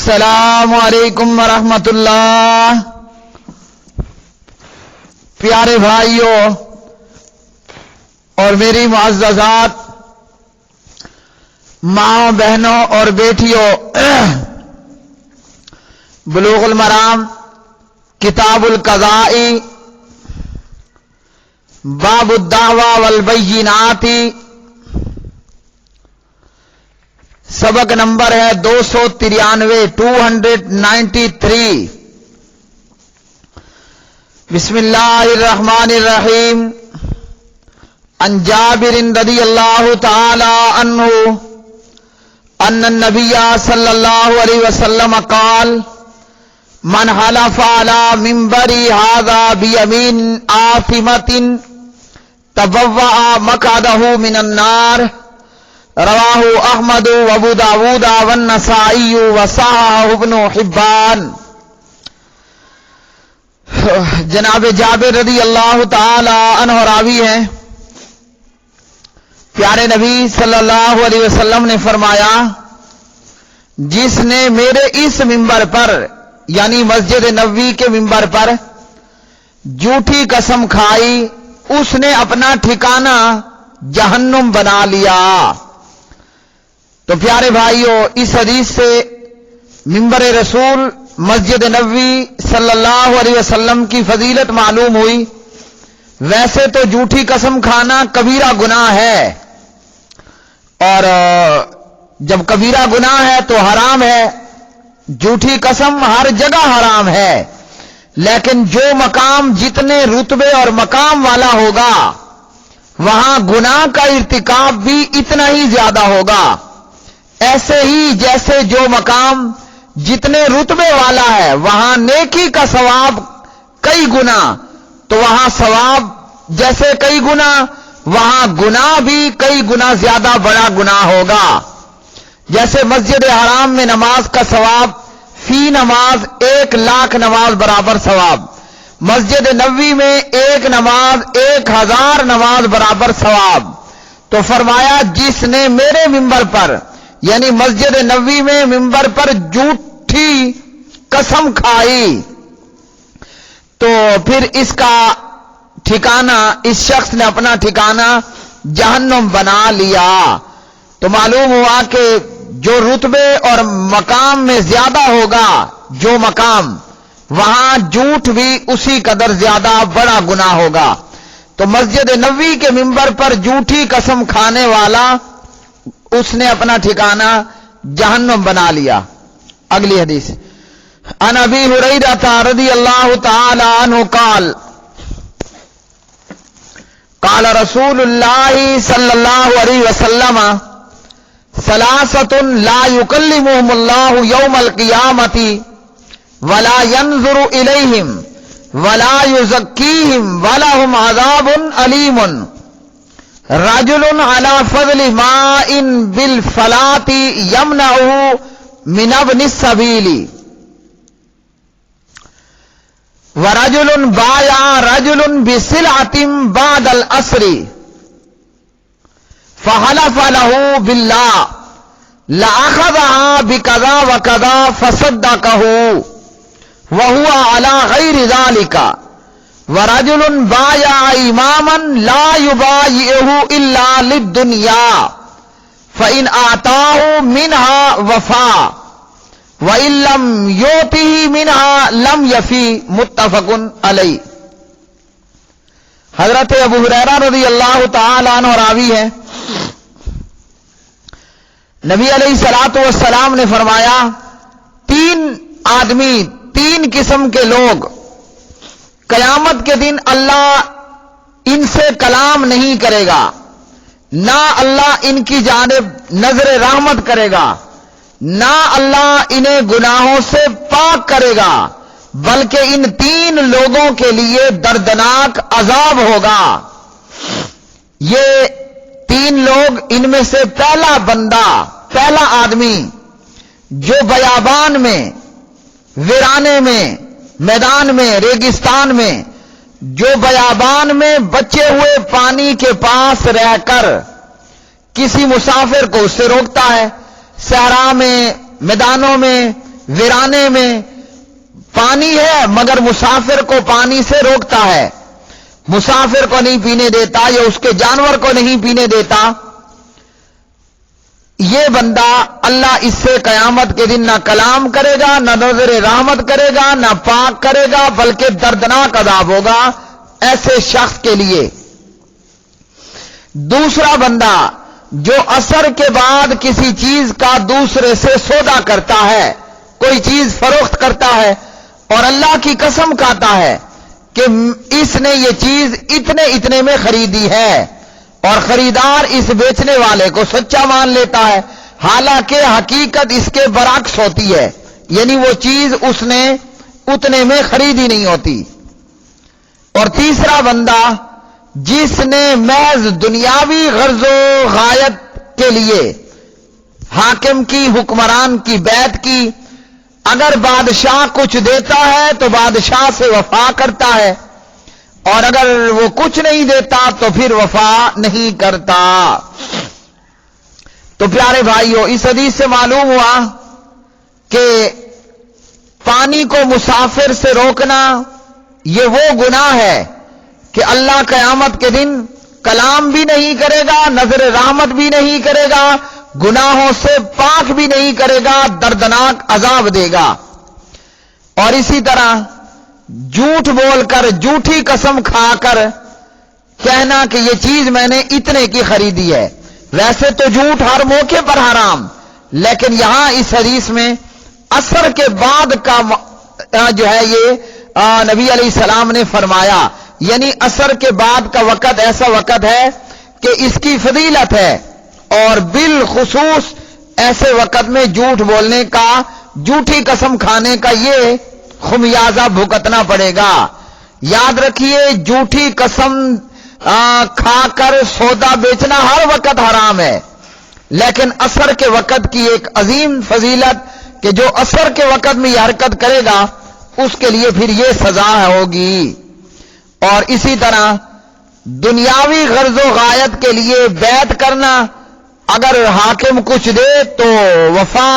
السلام علیکم ورحمۃ اللہ۔ پیارے بھائیوں اور میری معززات ماں بہنوں اور بیٹیوں، بلوغ المرام کتاب القضاء باب الدعوی والبینات، سبق نمبر ہے 293 بسم اللہ الرحمن الرحیم۔ عن جابر رضی اللہ تعالی عنہ ان النبی صلی اللہ علیہ وسلم قال من حلف على منبری هذا بیمین آثمۃ تبوأ مقعدہ من النار، رواہ احمد وابو داود والنسائی وصححہ ابن حبان۔ جناب جابر رضی اللہ تعالی عنہ راوی ہیں، پیارے نبی صلی اللہ علیہ وسلم نے فرمایا، جس نے میرے اس منبر پر یعنی مسجد نبوی کے منبر پر جھوٹی قسم کھائی، اس نے اپنا ٹھکانہ جہنم بنا لیا۔ تو پیارے بھائیوں، اس حدیث سے منبر رسول مسجد نبوی صلی اللہ علیہ وسلم کی فضیلت معلوم ہوئی۔ ویسے تو جھوٹی قسم کھانا کبیرہ گناہ ہے، اور جب کبیرہ گناہ ہے تو حرام ہے، جھوٹی قسم ہر جگہ حرام ہے، لیکن جو مقام جتنے رتبے اور مقام والا ہوگا وہاں گناہ کا ارتکاب بھی اتنا ہی زیادہ ہوگا۔ ایسے ہی جیسے جو مقام جتنے رتبے والا ہے وہاں نیکی کا ثواب کئی گنا، تو وہاں ثواب جیسے کئی گنا، وہاں گناہ بھی کئی گنا زیادہ بڑا گناہ ہوگا۔ جیسے مسجد حرام میں نماز کا ثواب فی نماز 1,00,000 نماز برابر ثواب، مسجد نبوی میں 1 نماز 1,000 نماز برابر ثواب۔ تو فرمایا، جس نے میرے منبر پر یعنی مسجد نبوی میں منبر پر جھوٹی قسم کھائی، تو پھر اس کا ٹھکانہ، اس شخص نے اپنا ٹھکانہ جہنم بنا لیا۔ تو معلوم ہوا کہ جو رتبے اور مقام میں زیادہ ہوگا جو مقام، وہاں جھوٹ بھی اسی قدر زیادہ بڑا گناہ ہوگا۔ تو مسجد نبوی کے منبر پر جھوٹی قسم کھانے والا، اس نے اپنا ٹھکانہ جہنم بنا لیا۔ اگلی حدیث، عن ابی ہریرہ رضی اللہ تعالی عنہ قال قال رسول اللہ صلی اللہ علیہ وسلم ثلاثۃ لا یکلمہم اللہ یوم القیامۃ ولا ينظر الیہم ولا یزکیہم ولہم عذاب علیم، رجل على فضل ماء بالفلاة يمنعه من ابن السبيل، ورجل بايع رجل بسلعة بعد العصر فحلف له بالله لأخذها بكذا وكذا فصدقه وهو على غير ذلك، ورجل بايع اماما لا يبايعه الا للدنيا فان اعطاه منها وفى وان لم يؤته منها لم يفي، متفق علیہ۔ حضرت ابو ہریرہ رضی اللہ تعالی عنہ راوی ہے، نبی علیہ الصلوۃ والسلام نے فرمایا، 3 آدمی، 3 قسم کے لوگ قیامت کے دن اللہ ان سے کلام نہیں کرے گا، نہ اللہ ان کی جانب نظر رحمت کرے گا، نہ اللہ انہیں گناہوں سے پاک کرے گا، بلکہ ان 3 لوگوں کے لیے دردناک عذاب ہوگا۔ یہ 3 لوگ، ان میں سے پہلا بندہ، پہلا آدمی جو بیابان میں، ویرانے میں، میدان میں، ریگستان میں، جو بیابان میں بچے ہوئے پانی کے پاس رہ کر کسی مسافر کو اس سے روکتا ہے، صحرا میں، میدانوں میں، ویرانے میں پانی ہے مگر مسافر کو پانی سے روکتا ہے، مسافر کو نہیں پینے دیتا یا اس کے جانور کو نہیں پینے دیتا، یہ بندہ اللہ اس سے قیامت کے دن نہ کلام کرے گا، نہ نظر رحمت کرے گا، نہ پاک کرے گا، بلکہ دردناک عذاب ہوگا ایسے شخص کے لیے۔ دوسرا بندہ جو عصر کے بعد کسی چیز کا دوسرے سے سودا کرتا ہے، کوئی چیز فروخت کرتا ہے اور اللہ کی قسم کھاتا ہے کہ اس نے یہ چیز اتنے میں خریدی ہے، اور خریدار اس بیچنے والے کو سچا مان لیتا ہے، حالانکہ حقیقت اس کے برعکس ہوتی ہے، یعنی وہ چیز اس نے اتنے میں خریدی نہیں ہوتی۔ اور تیسرا بندہ جس نے محض دنیاوی غرض و غایت کے لیے حاکم کی، حکمران کی بیعت کی، اگر بادشاہ کچھ دیتا ہے تو بادشاہ سے وفا کرتا ہے، اور اگر وہ کچھ نہیں دیتا تو پھر وفا نہیں کرتا۔ تو پیارے بھائیو، اس حدیث سے معلوم ہوا کہ پانی کو مسافر سے روکنا یہ وہ گناہ ہے کہ اللہ قیامت کے دن کلام بھی نہیں کرے گا، نظر رحمت بھی نہیں کرے گا، گناہوں سے پاک بھی نہیں کرے گا، دردناک عذاب دے گا۔ اور اسی طرح جھوٹ بول کر، جھوٹی قسم کھا کر کہنا کہ یہ چیز میں نے اتنے کی خریدی ہے، ویسے تو جھوٹ ہر موقع پر حرام، لیکن یہاں اس حدیث میں عصر کے بعد کا جو ہے یہ نبی علیہ السلام نے فرمایا، یعنی عصر کے بعد کا وقت ایسا وقت ہے کہ اس کی فضیلت ہے، اور بالخصوص ایسے وقت میں جھوٹ بولنے کا، جھوٹی قسم کھانے کا یہ خمیازہ بھگتنا پڑے گا۔ یاد رکھیے، جھوٹی قسم کھا کر سودا بیچنا ہر وقت حرام ہے، لیکن عصر کے وقت کی ایک عظیم فضیلت کہ جو عصر کے وقت میں یہ حرکت کرے گا اس کے لیے پھر یہ سزا ہوگی۔ اور اسی طرح دنیاوی غرض و غایت کے لیے بیعت کرنا، اگر حاکم کچھ دے تو وفا،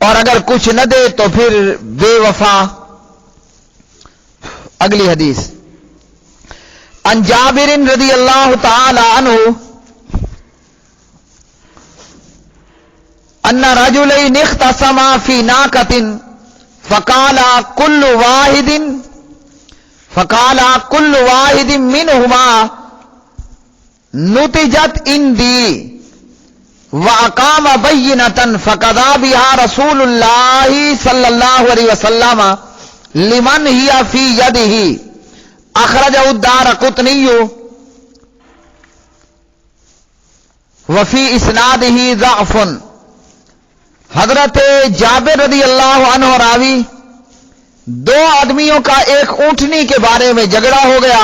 اور اگر کچھ نہ دے تو پھر بے وفا۔ اگلی حدیث، عن جابر رضی اللہ تعالی عنہ ان رجلین اختصما فی ناقۃ فقال كل واحد منهما نتجت عندي وأقام بينة فقضى بها رسول الله صلى الله عليه وسلم لمن هي في يده أخرجه الدارقطني وفي إسناده ضعف۔ حضرت جابر رضی اللہ عنہ راوی، دو آدمیوں کا ایک اونٹنی کے بارے میں جھگڑا ہو گیا،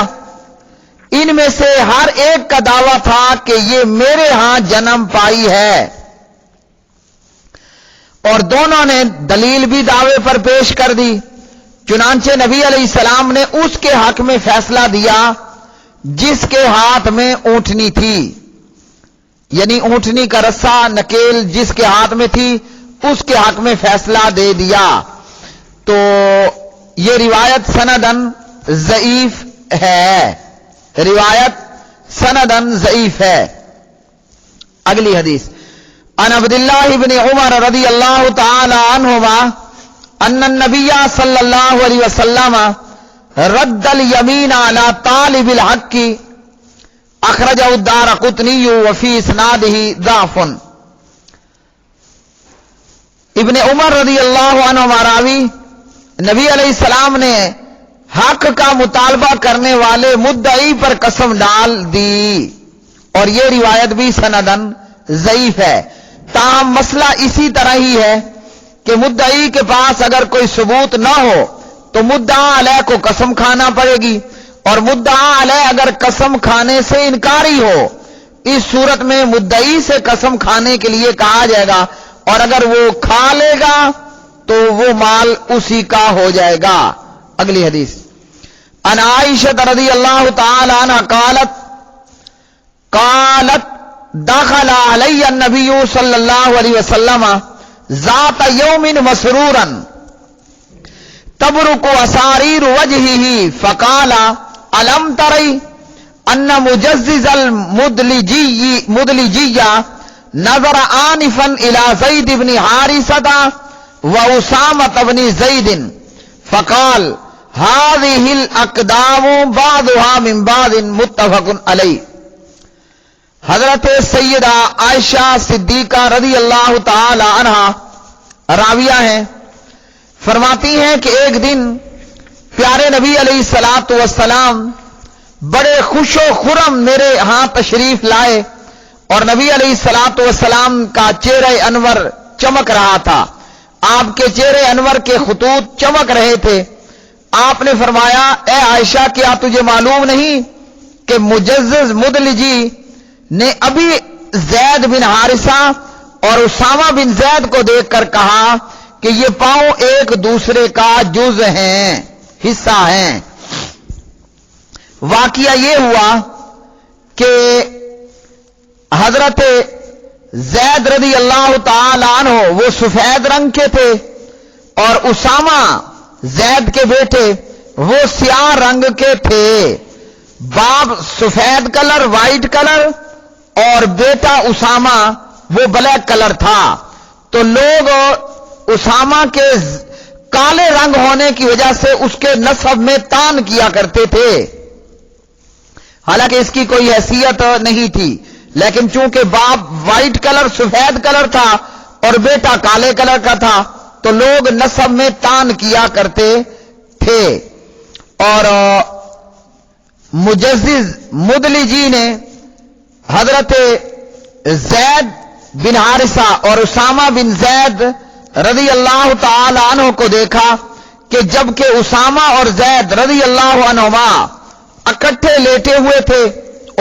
ان میں سے ہر ایک کا دعویٰ تھا کہ یہ میرے ہاں جنم پائی ہے، اور دونوں نے دلیل بھی دعوے پر پیش کر دی۔ چنانچہ نبی علیہ السلام نے اس کے حق میں فیصلہ دیا جس کے ہاتھ میں اونٹنی تھی، یعنی اونٹنی کا رسا، نکیل جس کے ہاتھ میں تھی اس کے حق میں فیصلہ دے دیا۔ تو یہ روایت سندن ضعیف ہے، روایت سندن ضعیف ہے۔ اگلی حدیث، عن عبداللہ بن عمر رضی اللہ تعالی عنہما ان النبی صلی اللہ علیہ وسلم رد الیمین علی طالب الحق، اخرجہ الدارقطنی وفی اسنادہ ضعف۔ ابن عمر رضی اللہ عنہ راوی، نبی علیہ السلام نے حق کا مطالبہ کرنے والے مدعی پر قسم ڈال دی، اور یہ روایت بھی سندن ضعیف ہے۔ تاہم مسئلہ اسی طرح ہی ہے کہ مدعی کے پاس اگر کوئی ثبوت نہ ہو تو مدعا علیہ کو قسم کھانا پڑے گی، اور مدعا علیہ اگر قسم کھانے سے انکاری ہو، اس صورت میں مدعی سے قسم کھانے کے لیے کہا جائے گا، اور اگر وہ کھا لے گا تو وہ مال اسی کا ہو جائے گا۔ اگلی حدیث، عن عائشہ رضی اللہ تعالی عنہ قالت دخل علی النبی صلی اللہ علیہ وسلم ذات یوم مسرورا تبرق اساریر وجهه فقال الم تری ان مجزز المدلجی نظر آنفا الى زید بن حارثة واسامة بن زید فقال هذه الاقدام بعضها من بعض متفق علیہ۔ حضرت سیدہ عائشہ صدیقہ رضی اللہ تعالی عنہا راویہ ہیں، فرماتی ہیں کہ ایک دن پیارے نبی علیہ الصلوۃ والسلام بڑے خوش و خرم میرے ہاں تشریف لائے اور نبی علیہ الصلوۃ والسلام کا چہرہ انور چمک رہا تھا، آپ کے چہرے انور کے خطوط چمک رہے تھے۔ آپ نے فرمایا اے عائشہ کیا تجھے معلوم نہیں کہ مجزز مدلجی نے ابھی زید بن حارثہ اور اسامہ بن زید کو دیکھ کر کہا کہ یہ پاؤں ایک دوسرے کا جز ہیں، حصہ ہیں۔ واقعہ یہ ہوا کہ حضرت زید رضی اللہ تعالی عنہ وہ سفید رنگ کے تھے اور اسامہ زید کے بیٹے وہ سیاہ رنگ کے تھے، باپ سفید کلر وائٹ کلر اور بیٹا اسامہ وہ بلیک کلر تھا، تو لوگ اسامہ کے کالے رنگ ہونے کی وجہ سے اس کے نسب میں تان کیا کرتے تھے، حالانکہ اس کی کوئی حیثیت نہیں تھی، لیکن چونکہ باپ وائٹ کلر سفید کلر تھا اور بیٹا کالے کلر کا تھا تو لوگ نسب میں تان کیا کرتے تھے۔ اور مجزز مدلجی نے حضرت زید بن حارثہ اور اسامہ بن زید رضی اللہ تعالی عنہ کو دیکھا کہ جبکہ اسامہ اور زید رضی اللہ عنہما اکٹھے لیٹے ہوئے تھے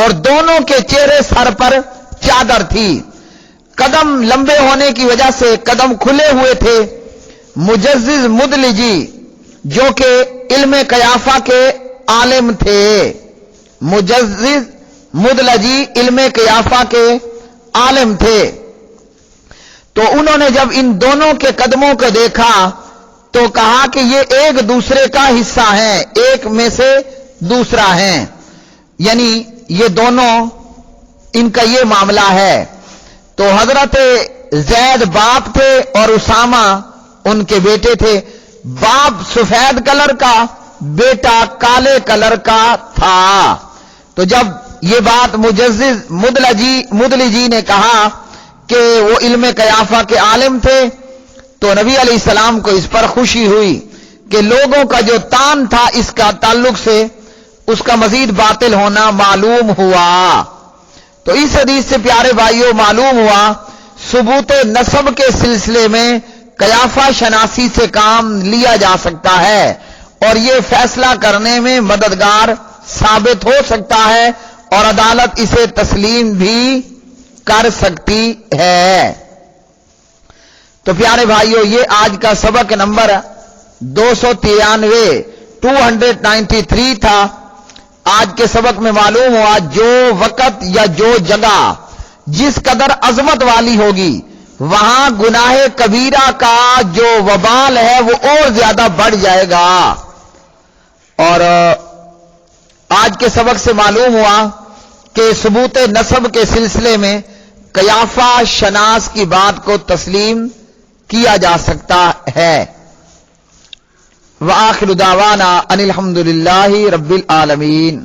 اور دونوں کے چہرے سر پر چادر تھی، قدم لمبے ہونے کی وجہ سے قدم کھلے ہوئے تھے، مجزز مدلجی جو کہ علم قیافہ کے عالم تھے، مجزز مدلجی علم قیافہ کے عالم تھے، تو انہوں نے جب ان دونوں کے قدموں کو دیکھا تو کہا کہ یہ ایک دوسرے کا حصہ ہیں، ایک میں سے دوسرا ہیں، یعنی یہ دونوں ان کا یہ معاملہ ہے۔ تو حضرت زید باپ تھے اور اسامہ ان کے بیٹے تھے، باپ سفید کلر کا بیٹا کالے کلر کا تھا۔ تو جب یہ بات مجزز مدلجی نے کہا کہ وہ علم قیافہ کے عالم تھے تو نبی علیہ السلام کو اس پر خوشی ہوئی کہ لوگوں کا جو تان تھا اس کا تعلق سے اس کا مزید باطل ہونا معلوم ہوا۔ تو اس حدیث سے پیارے بھائیوں معلوم ہوا ثبوت نسب کے سلسلے میں قیافہ شناسی سے کام لیا جا سکتا ہے اور یہ فیصلہ کرنے میں مددگار ثابت ہو سکتا ہے اور عدالت اسے تسلیم بھی کر سکتی ہے۔ تو پیارے بھائیوں یہ آج کا سبق نمبر 293 تھا۔ آج کے سبق میں معلوم ہوا جو وقت یا جو جگہ جس قدر عظمت والی ہوگی وہاں گناہ کبیرہ کا جو وبال ہے وہ اور زیادہ بڑھ جائے گا۔ اور آج کے سبق سے معلوم ہوا کہ ثبوت نسب کے سلسلے میں قیافہ شناس کی بات کو تسلیم کیا جا سکتا ہے۔ وآخر دعوانا ان الحمد للہ رب العالمین۔